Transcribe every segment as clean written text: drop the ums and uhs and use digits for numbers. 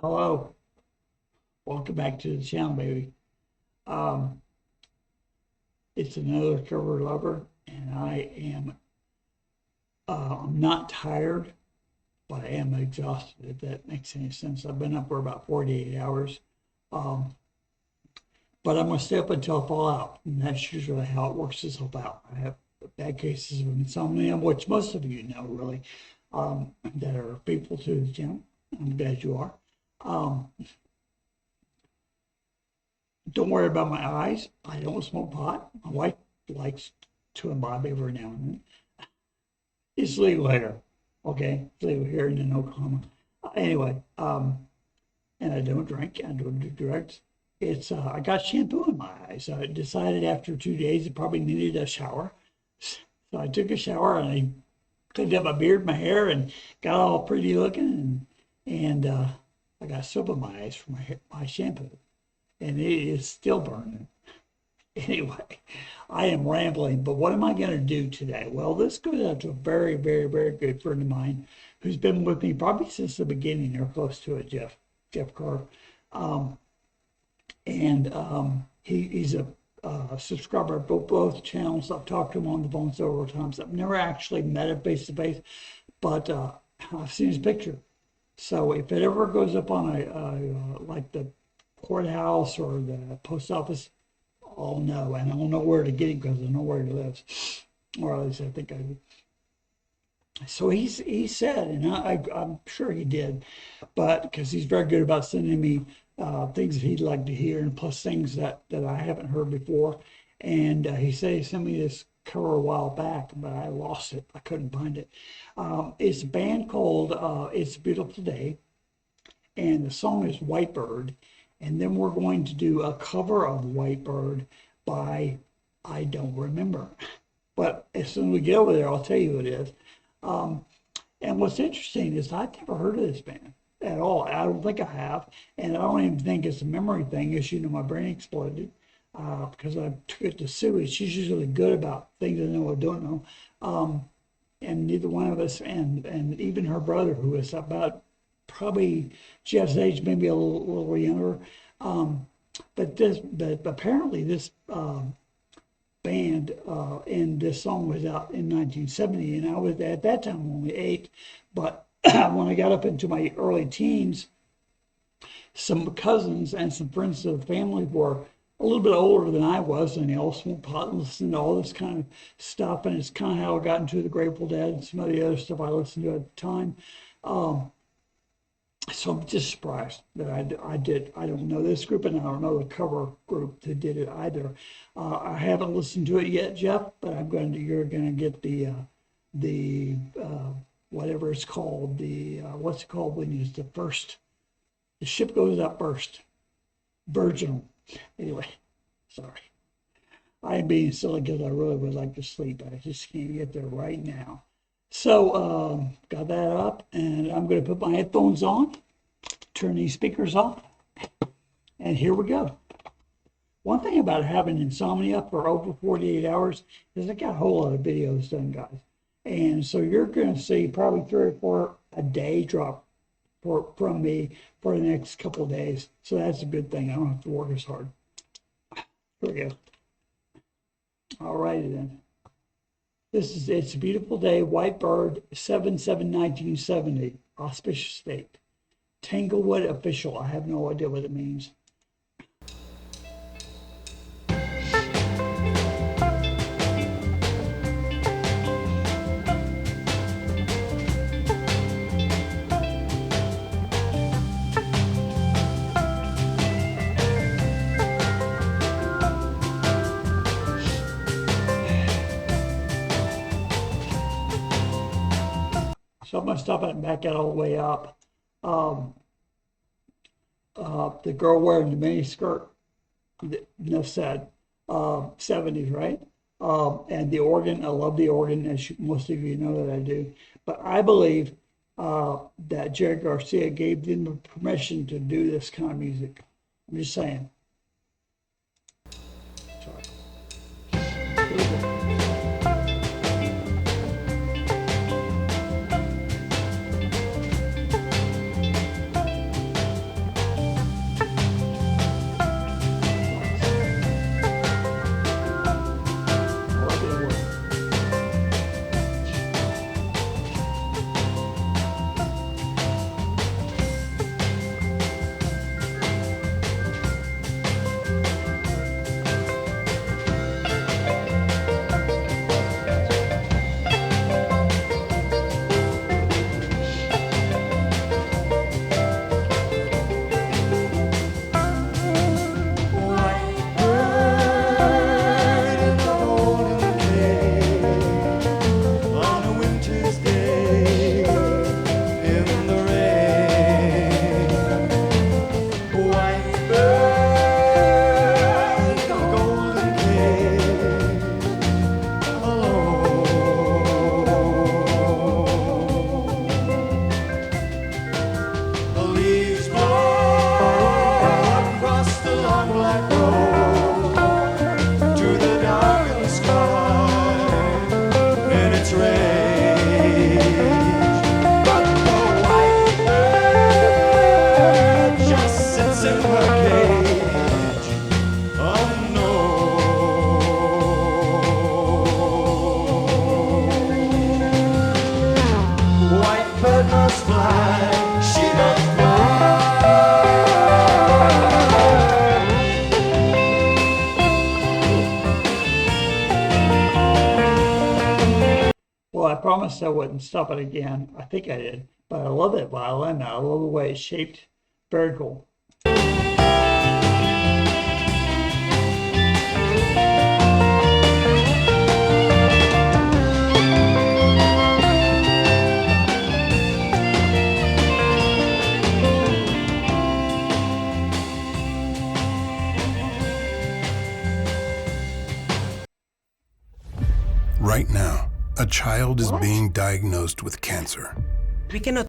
Hello, welcome back to the channel, baby. Um, it's another cover lover, and I'm not tired, but I am exhausted, if that makes any sense. I've been up for about 48 hours. Um, but I'm gonna stay up until I fall out, and that's usually how it works itself out. I have bad cases of insomnia, which most of you know, really, that are faithful to the channel. I'm glad you are. Um, Don't worry about my eyes. I don't smoke pot. My wife likes to imbibe every now and then. It's legal here. Okay, it's legal here in Oklahoma. Anyway, and I don't drink. I don't do drugs. I got shampoo in my eyes. I decided after 2 days it probably needed a shower. So I took a shower and I cleaned up my beard, my hair, and got all pretty looking. And I got soap in my eyes from my shampoo, and it is still burning. Anyway, I am rambling, but what am I going to do today? Well, this goes out to a very, very, very good friend of mine who's been with me probably since the beginning or close to it, Jeff Carr. Um, and he's a subscriber of both channels. I've talked to him on the phone several times. I've never actually met him face to face, but I've seen his picture. So if it ever goes up on like the courthouse or the post office, I'll know, and I'll know where to get him because I know where he lives, or at least I think I do. So he said, and I'm sure he did, but because he's very good about sending me things that he'd like to hear, and plus things that I haven't heard before. And he said he sent me this cover a while back, but I lost it. I couldn't find it. It's a band called It's a Beautiful Day, and the song is Whitebird. And then we're going to do a cover of Whitebird by I don't remember. But as soon as we get over there, I'll tell you who it is. And what's interesting is I've never heard of this band at all. I don't think I have. And I don't even think it's a memory thing. As you know, my brain exploded because I took it to Sue. She's usually good about things I know I don't know. And neither one of us, and even her brother, who is about probably Jeff's age, maybe a little younger. But apparently this band and this song was out in 1970, and I was at that time only 8. But when I got up into my early teens, some cousins and some friends of the family were a little bit older than I was, and they all smoked pot and listened to all this kind of stuff. And it's kind of how I got into the Grateful Dead and some of the other stuff I listened to at the time. So I'm just surprised that I don't know this group, and I don't know the cover group that did it either. I haven't listened to it yet, Jeff, but you're going to get the whatever it's called, what's it called when it's the ship goes up first, virginal. Anyway, sorry. I am being silly because I really would like to sleep, but I just can't get there right now. So got that up, and I'm going to put my headphones on, turn these speakers off, and here we go. One thing about having insomnia for over 48 hours is I got a whole lot of videos done, guys. And so you're going to see probably 3 or 4 a day drop from me for the next couple of days. So that's a good thing. I don't have to work as hard. Here we go. All righty then. It's a Beautiful Day, Whitebird, 7/7/1970, auspicious date. Tanglewood official. I have no idea what it means. So I'm going to stop it and back it all the way up. The girl wearing the mini skirt, enough said, 70s, right? And the organ, I love the organ, as most of you know that I do. But I believe that Jerry Garcia gave them permission to do this kind of music. I'm just saying. Sorry. Here we go. promised I wouldn't stop it again. I think I did. But I love that violin. I love the way it's shaped. Very cool. Right now, a child is being diagnosed with cancer. We cannot.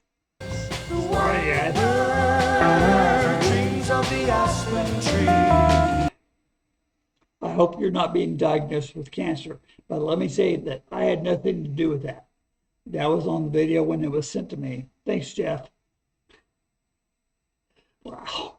I hope you're not being diagnosed with cancer, but let me say that I had nothing to do with that. That was on the video when it was sent to me. Thanks, Jeff. Wow.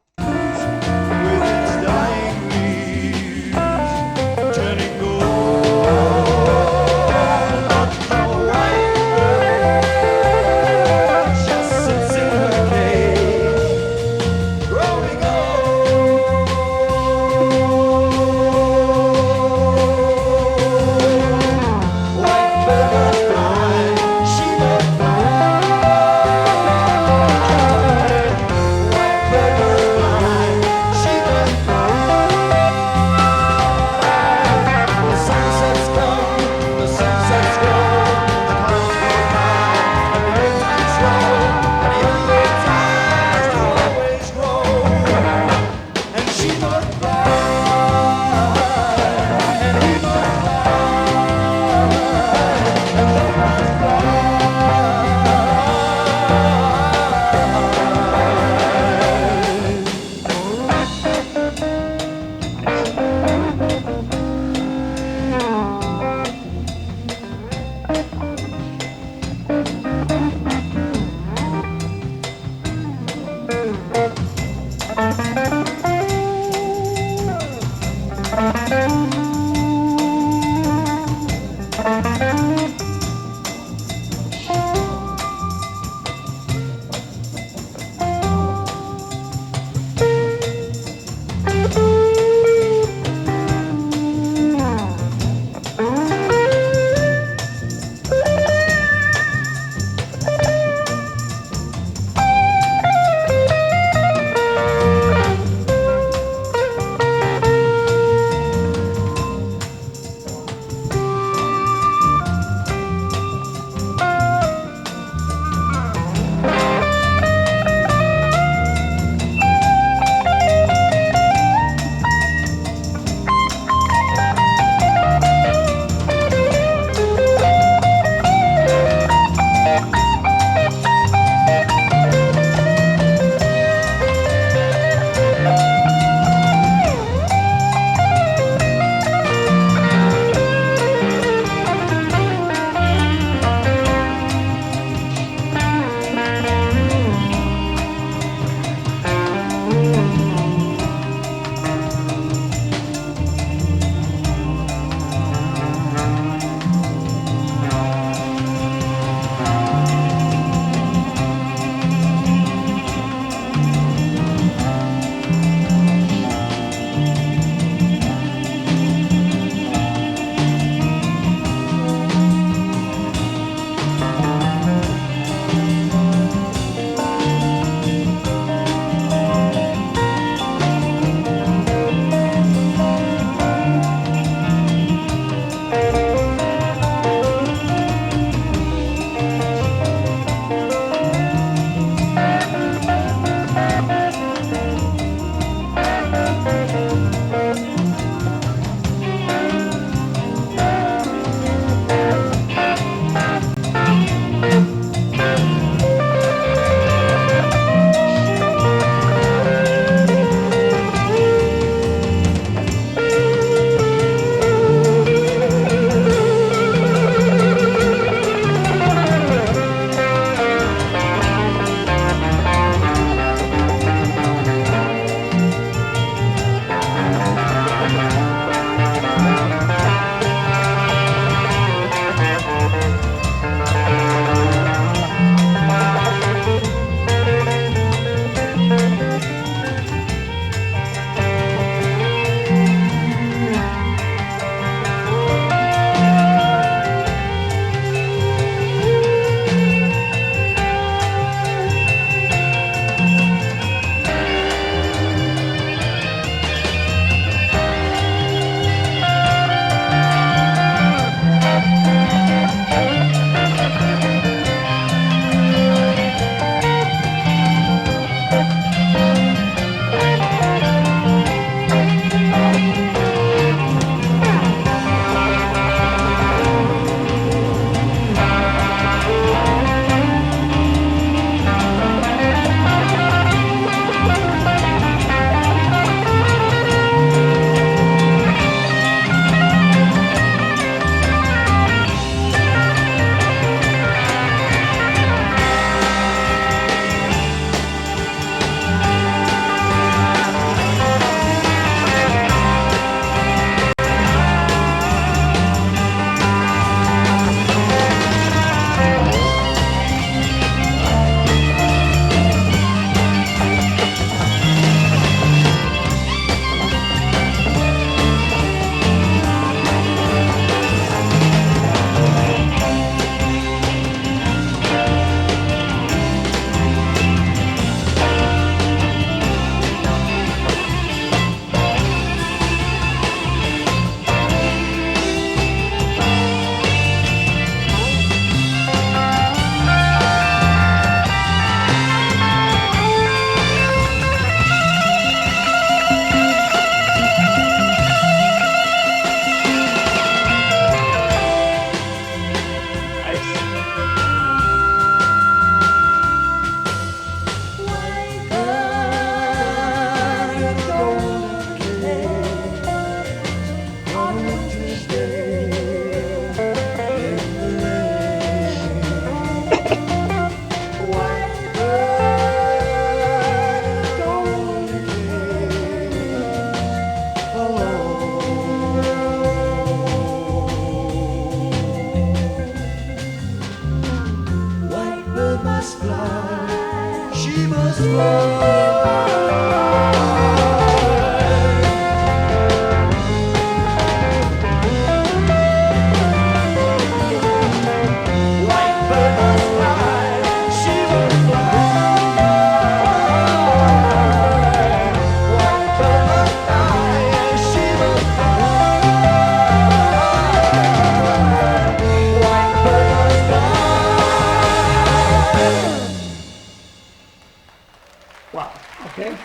Wow. Okay.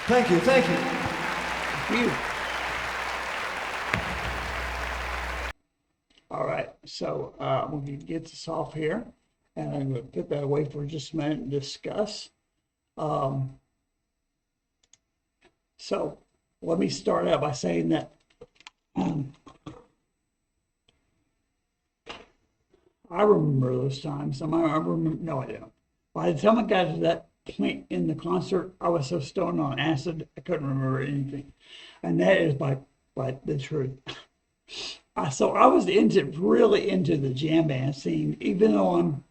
Thank you, thank you. You. All right. So we're going to get this off here, and I'm going to put that away for just a minute and discuss. So let me start out by saying that I remember those times. I remember, no, I don't. By the time I got to that point in the concert, I was so stoned on acid, I couldn't remember anything. And that is by the truth. So I was really into the jam band scene, even though I'm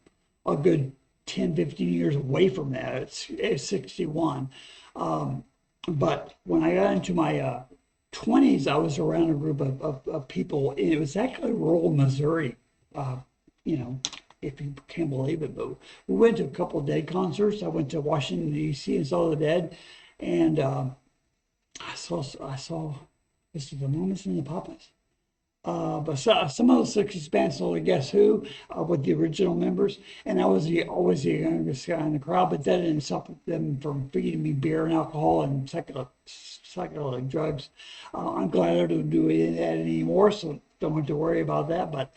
a good 10, 15 years away from that. It's 61. But when I got into my 20s, I was around a group of people, and it was actually rural Missouri. You know, if you can't believe it, but we went to a couple of Dead concerts. I went to Washington D.C. and saw the Dead, and I saw this is the Mamas and the Papas. But some of the 60s bands, so Guess Who, with the original members, and I was always the youngest guy in the crowd, but that didn't stop them from feeding me beer and alcohol and psychedelic drugs. I'm glad I don't do any of that anymore, so don't have to worry about that. But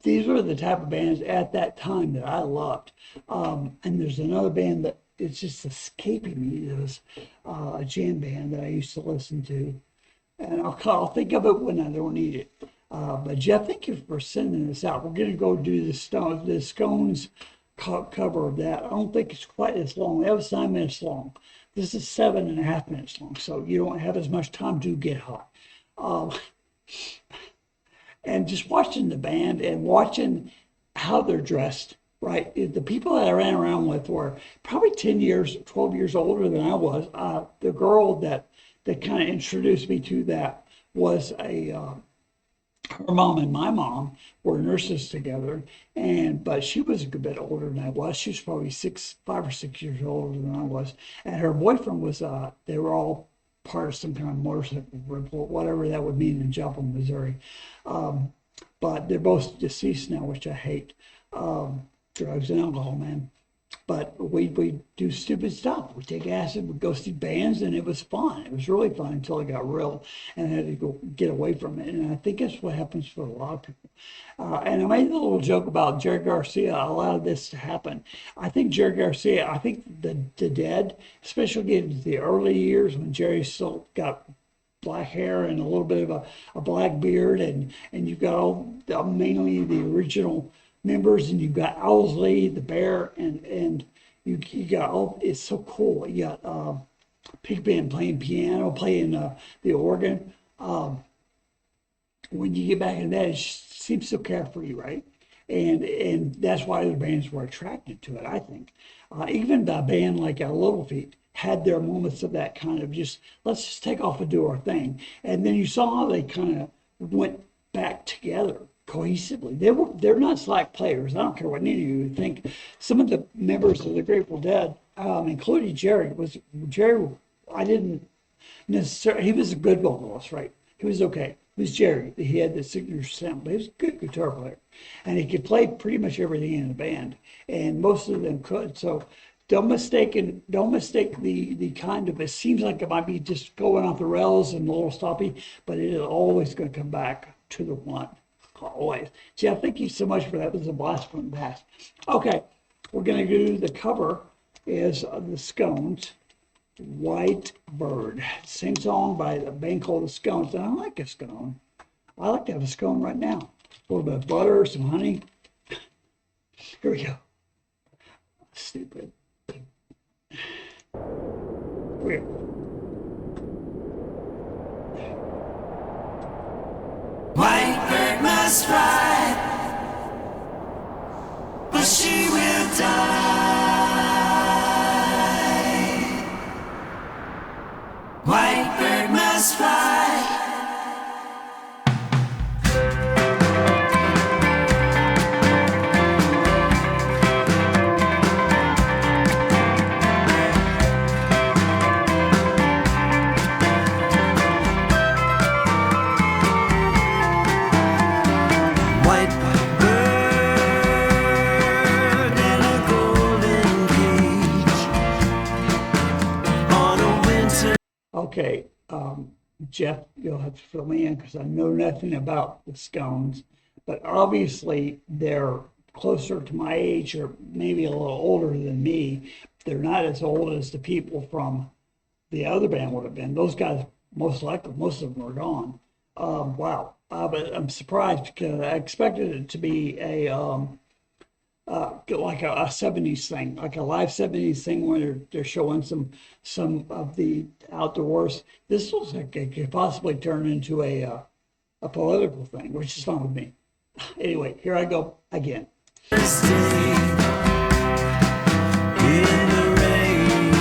these were the type of bands at that time that I loved. And there's another band that it's just escaping me. It was a jam band that I used to listen to. And I'll think of it when I don't need it. But Jeff, thank you for sending this out. We're going to go do the Scones cover of that. I don't think it's quite as long. That was 9 minutes long. This is 7.5 minutes long, so you don't have as much time to get hot. And just watching the band and watching how they're dressed, right? The people that I ran around with were probably 10 years, 12 years older than I was. The girl that kind of introduced me to that was her mom and my mom were nurses together, but she was a good bit older than I was. She was probably 5 or 6 years older than I was, and her boyfriend was. They were all part of some kind of motorcycle report, whatever that would mean in Joplin, Missouri. But they're both deceased now, which I hate. Drugs and alcohol, man. But we do stupid stuff. We take acid, we go see bands, and it was fun. It was really fun until it got real, and I had to go get away from it. And I think that's what happens for a lot of people. And I made a little joke about Jerry Garcia allowed this to happen. I think the Dead, especially in the early years when Jerry still got black hair and a little bit of a black beard, and you've got mainly the original members, and you've got Owsley, the Bear, and you got all. It's so cool. You got Pigpen playing piano, playing the organ. When you get back into that, it seems so carefree, right? And that's why the bands were attracted to it. I think even a band like Little Feat had their moments of that kind of just let's just take off and do our thing, and then you saw how they kind of went back together cohesively. They're not slack players. I don't care what any of you think. Some of the members of the Grateful Dead, including Jerry, I didn't necessarily. He was a good vocalist, right? He was okay. It was Jerry. He had the signature sound, but he was a good guitar player, and he could play pretty much everything in the band, and most of them could. So don't mistake the kind of, it seems like it might be just going off the rails and a little stoppy, but it is always going to come back to the one. Always. Jeff, thank you so much for that. It was a blast from the past. Okay, we're going to do the cover is the Scones, White Bird. Same song by a band called the Scones. And I like a scone. I like to have a scone right now. A little bit of butter, some honey. Here we go. Stupid. Here we go. White bird must fly, but she will die. White bird must fly. Okay, Jeff, you'll have to fill me in because I know nothing about the Scones, but obviously they're closer to my age or maybe a little older than me. They're not as old as the people from the other band would have been. Those guys, most likely, most of them are gone. Wow. But I'm surprised because I expected it to be like a 70s thing, like a live 70s thing where they're showing some of the outdoors. This looks like it could possibly turn into a political thing, which is fine with me. Anyway, here I go again. In the rain,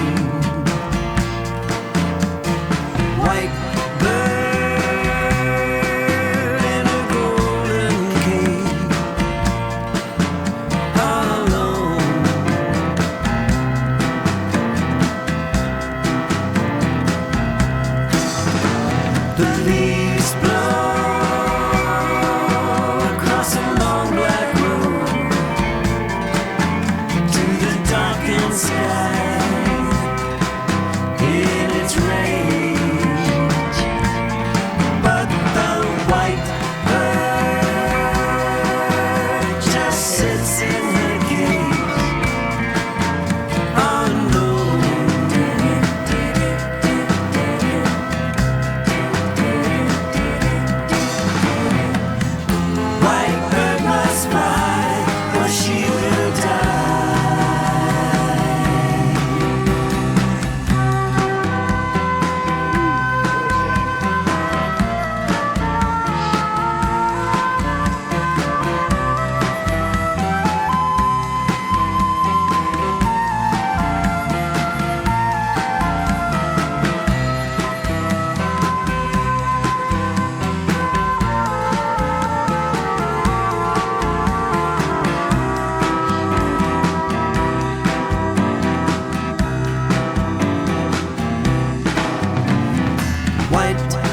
white bird in a golden cage, alone. The leaves blow across a long black road to the darkened sky in its range, but the white bird just sits in the cage, unknown. White bird must fly, or she will die. White bird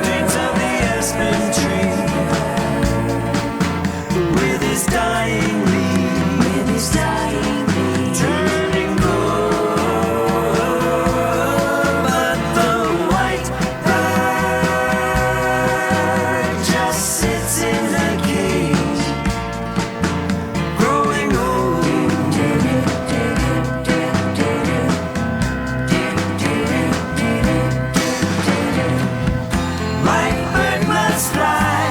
thinks of the aspen tree with his dying leaves, turning gold. But the white bird just sits in the cage, growing old. White bird must fly,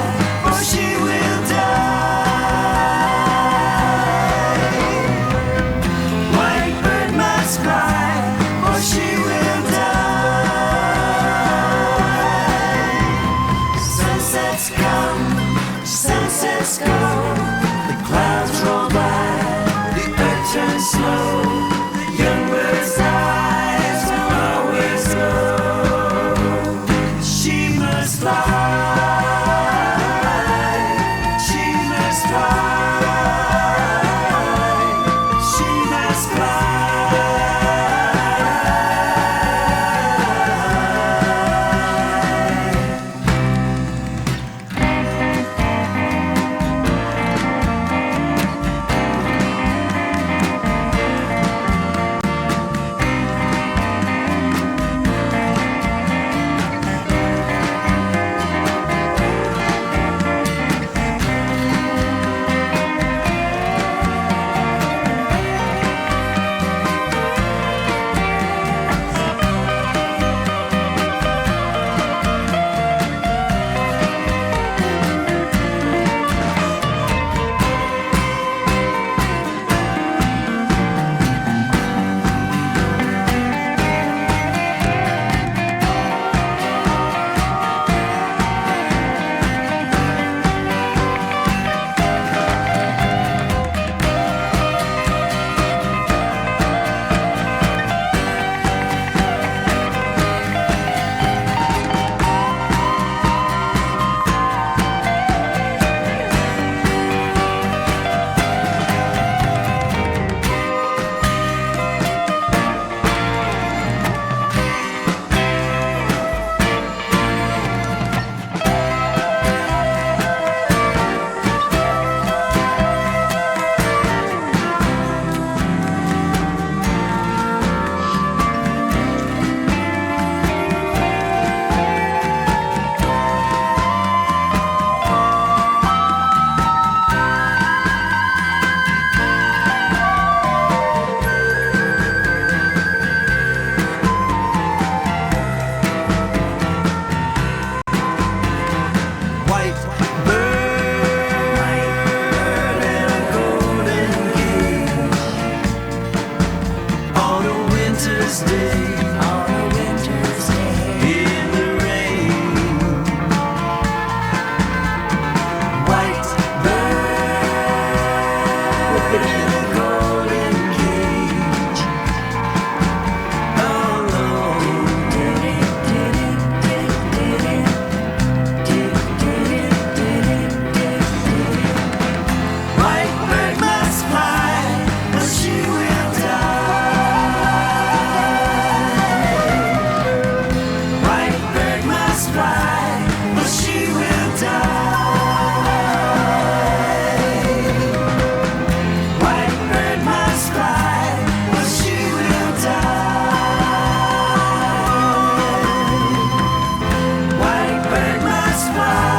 or she will die. White bird must fly, or she will die. Sunsets come, sunsets go. The clouds roll by, the earth turns slow. The young bird's eyes will always glow. She must fly. She must fly. She must fly. winter's day, on a winter's day, in the rain. White bird in a golden cage. White bird must fly, or she will die. White bird must fly, or she will die. White bird must fly, or she will die. White bird must fly.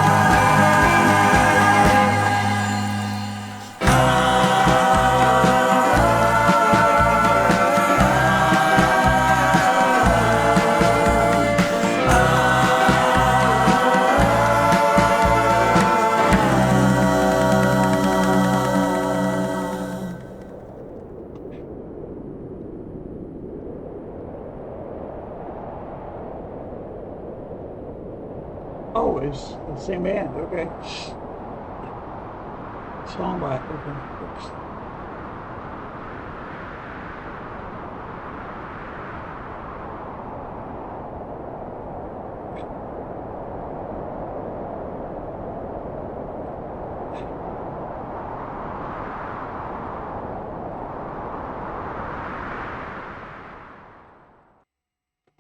Oh, it's the same band. Okay. Songwriter. Okay. Oops.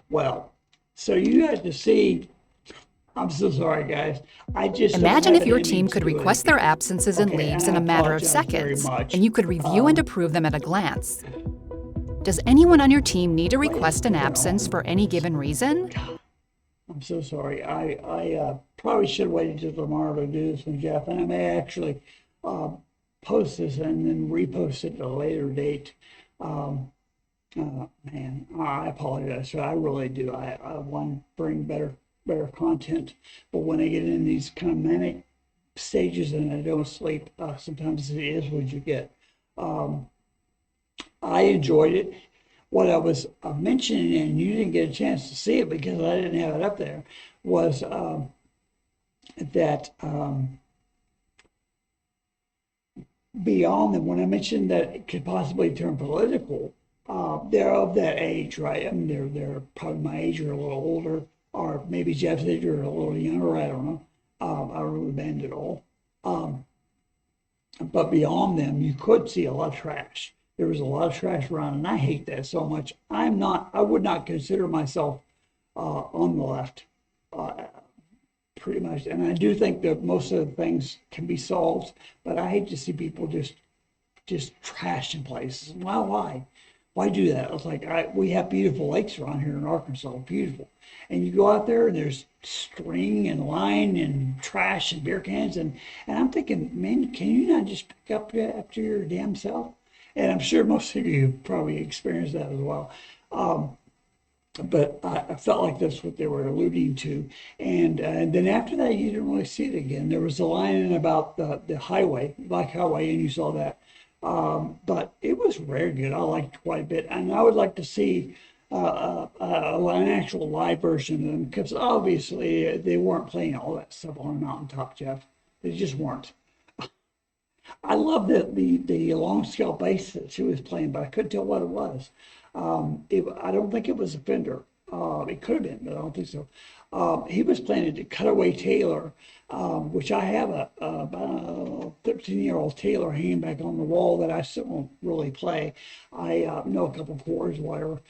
Well, so you had to see. I'm so sorry, guys. I just don't Imagine have if an your team image could to it. request their absences and Okay, leaves and in I a matter of apologize very seconds, much. and you could review and approve them at a glance. Does anyone on your team need to request an is it absence on? for any given reason? I'm so sorry. I probably should have waited till tomorrow to do this one, Jeff, and I may actually post this and then repost it at a later date. Man, I apologize. So I really do. I want to bring better content, but when I get in these kind of manic stages and I don't sleep, sometimes it is what you get. I enjoyed it. What I was mentioning, and you didn't get a chance to see it because I didn't have it up there, was that beyond them, when I mentioned that it could possibly turn political, they're of that age, right? I mean, they're probably my age or a little older, or maybe Jeff's age or a little younger. I don't know. I don't know the band at all. But beyond them, you could see a lot of trash. There was a lot of trash around, and I hate that so much. I would not consider myself on the left, pretty much. And I do think that most of the things can be solved, but I hate to see people just trashing places. Why? Why do that? It's like we have beautiful lakes around here in Arkansas, beautiful. And you go out there and there's string and line and trash and beer cans and I'm thinking, man, can you not just pick up after your damn self? And I'm sure most of you probably experienced that as well. But I felt like that's what they were alluding to. And then after that, you didn't really see it again. There was a line in about the highway, Black Highway, and you saw that. But it was very good. I liked it quite a bit. And I would like to see an actual live version of them because obviously they weren't playing all that stuff on a mountaintop, Jeff. They just weren't. I love the long scale bass that she was playing, but I couldn't tell what it was. I don't think it was a Fender. It could have been, but I don't think so. He was playing a Cutaway Taylor, which I have about a 13-year-old Taylor hanging back on the wall that I still don't really play. I know a couple chords, whatever.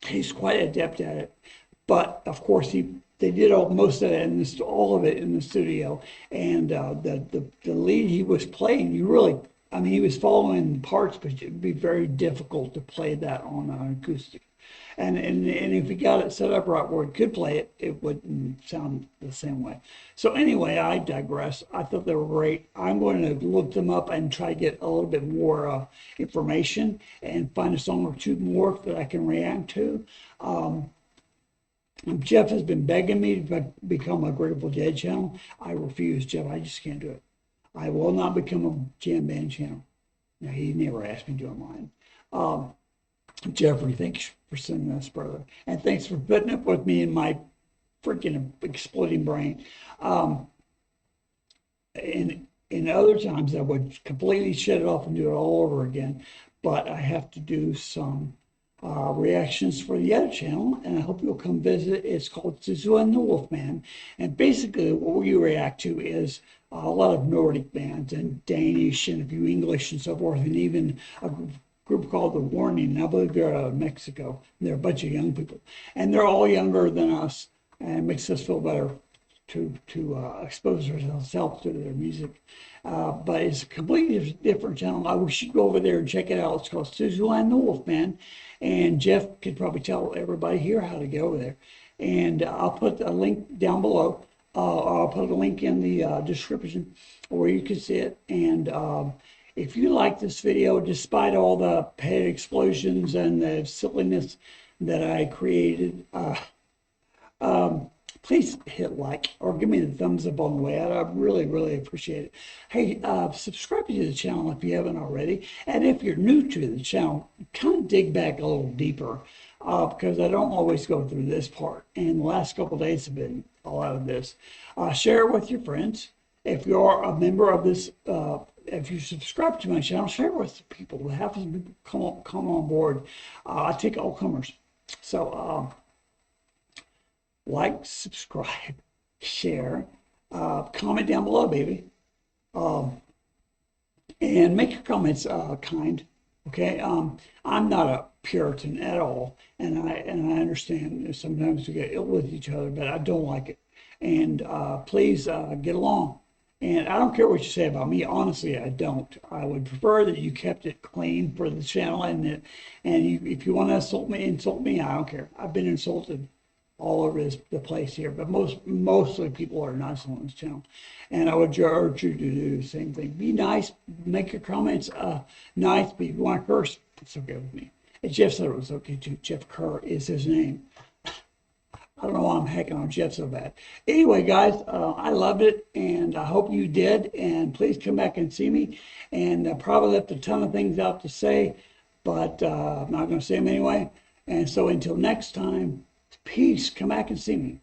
He's quite adept at it, but of course they did most of it all of it in the studio, and the lead he was playing, he was following parts, but it'd be very difficult to play that on an acoustic. And if he got it set up right where he could play it, it wouldn't sound the same way. So anyway, I digress. I thought they were great. I'm going to look them up and try to get a little bit more information and find a song or two more that I can react to. Jeff has been begging me to become a Grateful Dead channel. I refuse, Jeff. I just can't do it. I will not become a jam band channel. Now, he never asked me to do mine. Jeffrey, thanks for sending us, brother. And thanks for putting up with me and my freaking exploding brain. In other times, I would completely shut it off and do it all over again. But I have to do some reactions for the other channel, and I hope you'll come visit. It's called Suzu and the Wolfman. And basically, what we react to is a lot of Nordic bands and Danish and a few English and so forth, and even a group called The Warning. And I believe they're out of Mexico. They're a bunch of young people, and they're all younger than us, and it makes us feel better to expose ourselves to their music. But it's a completely different channel. We should go over there and check it out. It's called Suzu and the Wolfman. And Jeff could probably tell everybody here how to get over there. And I'll put a link down below. I'll put a link in the description where you can see it. And if you like this video, despite all the head explosions and the silliness that I created, please hit like or give me the thumbs up on the way out. I really, really appreciate it. Hey, subscribe to the channel if you haven't already. And if you're new to the channel, kind of dig back a little deeper because I don't always go through this part. And the last couple of days have been a lot of this. Share it with your friends. If you're a member of this, if you subscribe to my channel, share it with people. Have some people come on board. I take all comers. So, like, subscribe, share, comment down below, baby. And make your comments kind, okay? I'm not a Puritan at all, and I understand sometimes we get ill with each other, but I don't like it. And please get along. And I don't care what you say about me. Honestly, I don't. I would prefer that you kept it clean for the channel, and if you want to insult me. I don't care. I've been insulted all over the place here, but mostly people are nice on this channel, and I would urge you to do the same thing. Be nice, make your comments nice, but if you want to curse, it's okay with me. And Jeff said it was okay too. Jeff Kerr is his name. I don't know why I'm hacking on Jeff so bad. Anyway, guys, I loved it, and I hope you did, and please come back and see me. And I probably left a ton of things out to say, but I'm not going to say them anyway. And so until next time, peace. Come back and see me.